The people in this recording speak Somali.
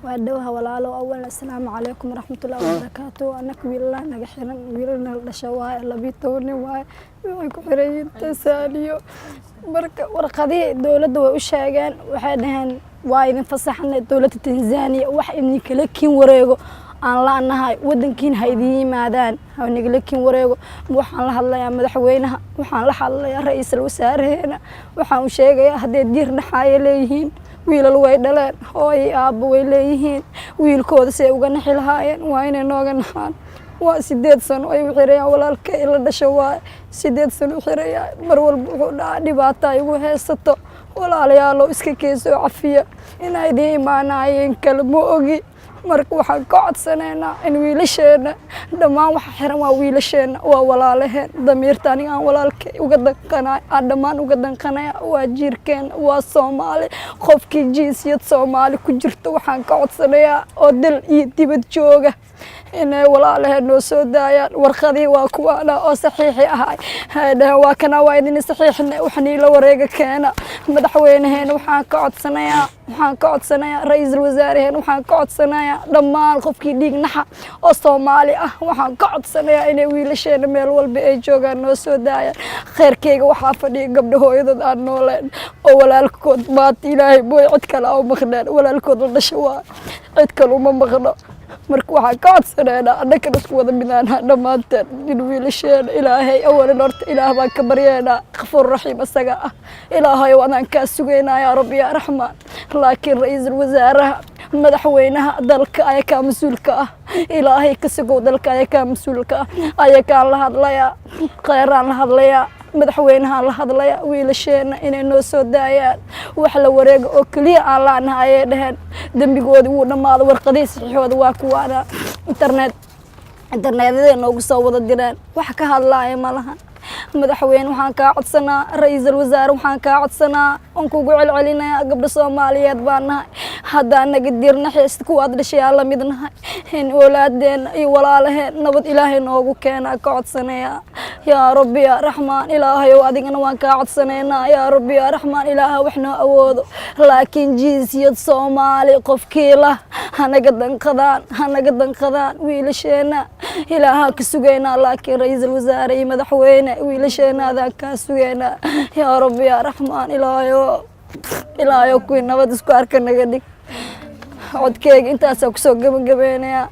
وأدوها ولا له أول السلام عليكم ورحمة الله وبركاته. أنا كبيرة نجحنا كبيرنا الشواء اللي بيتوني وحرين تساليو ورقدي دولة وشاقان وحدهن وايد فصحنا دولة تنزانيا وحنا كلكين وريقو aan laanahay wadankiin haydii maadaan hawniga laakiin wareego waxaan la hadlayaa madaxweynaha waxaan la hadlayaa ra'iisul wasaaraheena waxaan u sheegayaa haddii diir dhaxaaya leeyihiin wiilal way dhaleen hooy aabbo way leeyihiin wiilkooda si ay uga naxi lahaayeen waa inay nooga naxaan waa 8 sano ay u xirayaan walaalka ila dhasho waa 8 sano u xirayaan mar walba wuxuu dhaca dhibaato ay ugu haysato walaalayaal iska keesoo cafiya inay idin imaanayeen kalmo ogi marka waxaan ka codsanaynaa in wiilasheena dhammaan waxa xiran waa wiilasheena waa walaalaheen damiirta aniga aan walaalkay uga danqanaay aan dhammaan uga danqanaya waa jiirkeena waa Soomaali qofkii jinsiyad Soomaali ku jirto waxaan ka codsanayaa oo dal iyo dibad jooga inay walaalaheen noo soo daayaan warqadii waa kuwaana oo saxiixi ahay hada waa kana waa idin saxiixna waxni la wareega keena madaxweynaheena waxaan ka codsanayaa ra'iisul wasaaraheena waxaan ka codsanayaa dhammaan qofkii dhiig naxa oo Soomaali ah waxaan ka codsanayaa inay wiilasheena meel walba ay joogaan noo soo daayaan khayrkeyga waxaa fadhiya gabdho hooyadood aan nooleen oo walaalkood maanta ilaahay booy cid kale oo maqnaan walaalkood la dhashay waa cid kale uma maqno marka waxaan ka codsanaynaa annaka isku wada midnaanaa dhammaanteen in wiilasheena ilaahay awalan horta ilaah baan ka baryaynaa ghafuur raxiim isaga ah ilaahay waanaan kaa sugaynaa yaa rabbi yaa raxmaan laakiin ra'iisul wasaaraha madaxweynaha dalka ayaa ka mas'uulka ah ilaahay ka sugow dalka ayaa ka mas'uulka ah ayaa ka la hadlayaa qeyraan la hadlayaa madaxweynaha la hadlaya wiilasheena inay noo soo daayaan wax la wareego oo kaliya aan laanahay ay dhahan dambigoodi wuu dhamaado warqadii saxiixooda waa kuwaana internetyada noogu soo wada diraan wax ka hadlaaya ma lahan madaxweyne waxaan ka codsanaa ra'iisul wasaare waxaan ka codsanaa on kugu celcelinayaa gabdho Soomaaliyeed baan nahay haddaan naga dirna xiis kuwaad dhashay la mid nahay in walaadeen iyo walaalaheen nabad ilaahay noogu keena ka codsanayaa yaa rabbi yaa raxmaan ilaahay adigana waan ka codsanaynaa yaa rabbi yaa raxmaan ilaahay wax noo awoodo laakiin jinsiyad Soomaali qofkii la hanaga danqadaan wiilasheena ilaaha ka sugaynaa laakiin ra'iisul wasaare iyo madaxweyne wiilasheena aad ka sugaynaa yaa rabbi yaa raxmaan ilaahay ku nabad isku arka naga dhig codkeyga intaas ku soo gabagabeynaya